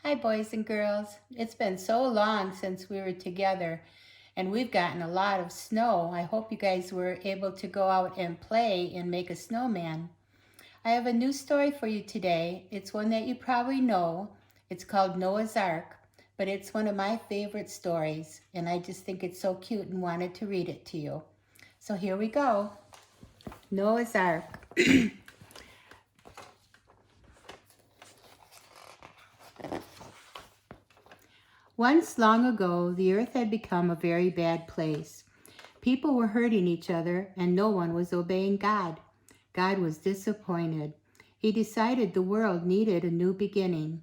Hi, boys and girls. It's been so long since we were together, and we've gotten a lot of snow. I hope you guys were able to go out and play and make a snowman. I have a new story for you today. It's one that you probably know. It's called Noah's Ark, but it's one of my favorite stories, and I just think it's so cute and wanted to read it to you. So here we go. Noah's Ark. Once long ago, the earth had become a very bad place. People were hurting each other, and no one was obeying God. God was disappointed. He decided the world needed a new beginning.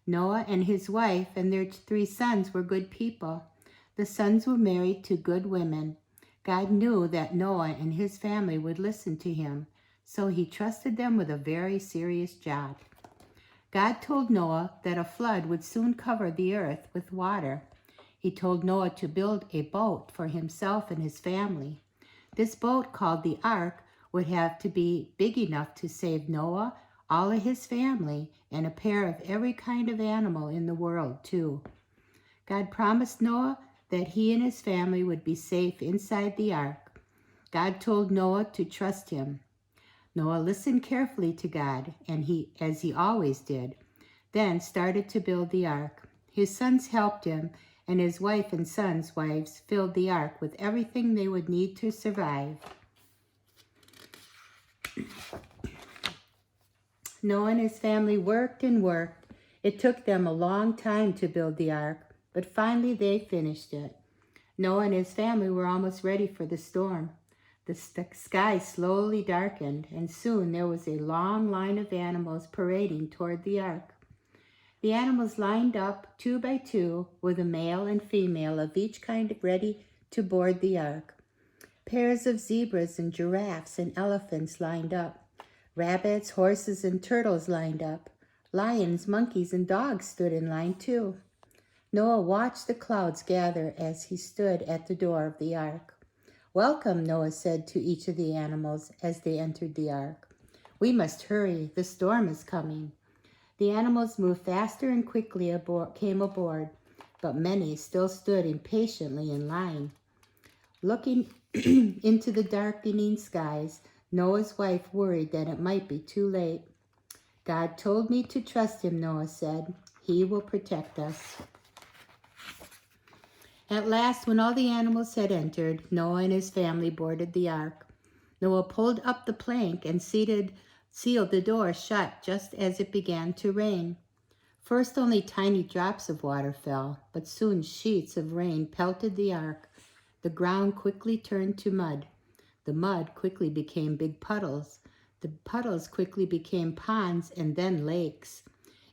Noah and his wife and their 3 sons were good people. The sons were married to good women. God knew that Noah and his family would listen to him, so he trusted them with a very serious job. God told Noah that a flood would soon cover the earth with water. He told Noah to build a boat for himself and his family. This boat, called the ark, would have to be big enough to save Noah, all of his family, and a pair of every kind of animal in the world, too. God promised Noah that he and his family would be safe inside the ark. God told Noah to trust him. Noah listened carefully to God, and as he always did, then started to build the ark. His sons helped him, and his wife and sons' wives filled the ark with everything they would need to survive. Noah and his family worked and worked. It took them a long time to build the ark, but finally they finished it. Noah and his family were almost ready for the storm. The sky slowly darkened, and soon there was a long line of animals parading toward the ark. The animals lined up 2 by 2 with a male and female of each kind ready to board the ark. Pairs of zebras and giraffes and elephants lined up. Rabbits, horses, and turtles lined up. Lions, monkeys, and dogs stood in line too. Noah watched the clouds gather as he stood at the door of the ark. "Welcome," Noah said to each of the animals as they entered the ark. "We must hurry. The storm is coming." The animals moved faster and quickly came aboard, but many still stood impatiently in line. Looking into the darkening skies, Noah's wife worried that it might be too late. "God told me to trust him," Noah said. "He will protect us." At last, when all the animals had entered, Noah and his family boarded the ark. Noah pulled up the plank and sealed the door shut just as it began to rain. First, only tiny drops of water fell, but soon sheets of rain pelted the ark. The ground quickly turned to mud. The mud quickly became big puddles. The puddles quickly became ponds and then lakes.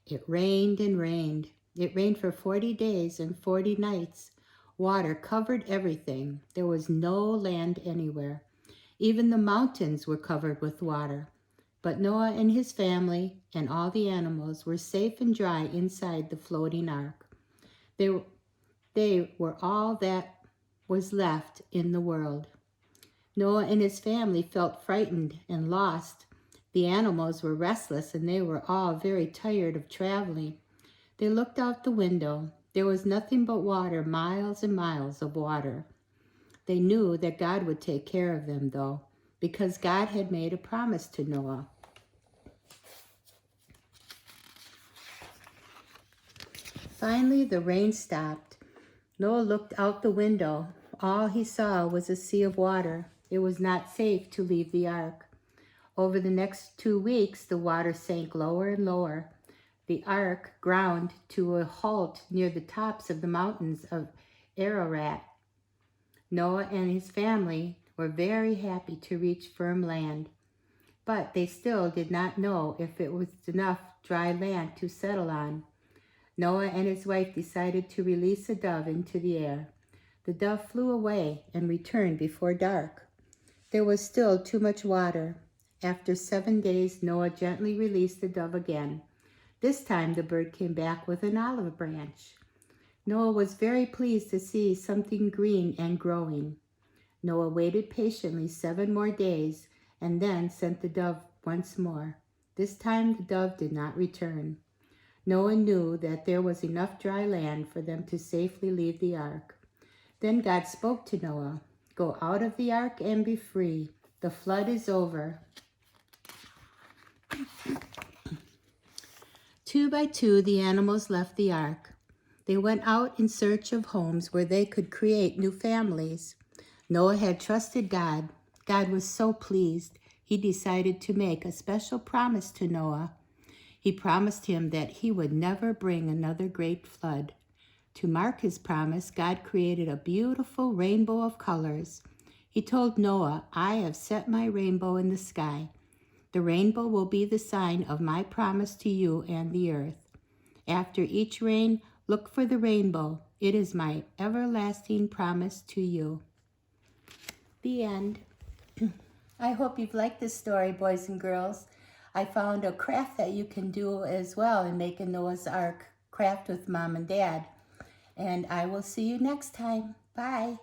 It rained and rained. It rained for 40 days and 40 nights. Water covered everything. There was no land anywhere. Even the mountains were covered with water. But Noah and his family and all the animals were safe and dry inside the floating ark. They were all that was left in the world. Noah and his family felt frightened and lost. The animals were restless, and they were all very tired of traveling. They looked out the window. There was nothing but water, miles and miles of water. They knew that God would take care of them, though, because God had made a promise to Noah. Finally, the rain stopped. Noah looked out the window. All he saw was a sea of water. It was not safe to leave the ark. Over the next 2 weeks, the water sank lower and lower. The ark ground to a halt near the tops of the mountains of Ararat. Noah and his family were very happy to reach firm land, but they still did not know if it was enough dry land to settle on. Noah and his wife decided to release a dove into the air. The dove flew away and returned before dark. There was still too much water. After 7 days, Noah gently released the dove again. This time the bird came back with an olive branch. Noah was very pleased to see something green and growing. Noah waited patiently 7 more days and then sent the dove once more. This time the dove did not return. Noah knew that there was enough dry land for them to safely leave the ark. Then God spoke to Noah, "Go out of the ark and be free. The flood is over." 2 by 2, the animals left the ark. They went out in search of homes where they could create new families. Noah had trusted God. God was so pleased, he decided to make a special promise to Noah. He promised him that he would never bring another great flood. To mark his promise, God created a beautiful rainbow of colors. He told Noah, "I have set my rainbow in the sky. The rainbow will be the sign of my promise to you and the earth. After each rain, look for the rainbow. It is my everlasting promise to you." The end. I hope you've liked this story, boys and girls. I found a craft that you can do as well and make a Noah's Ark craft with Mom and Dad. And I will see you next time. Bye.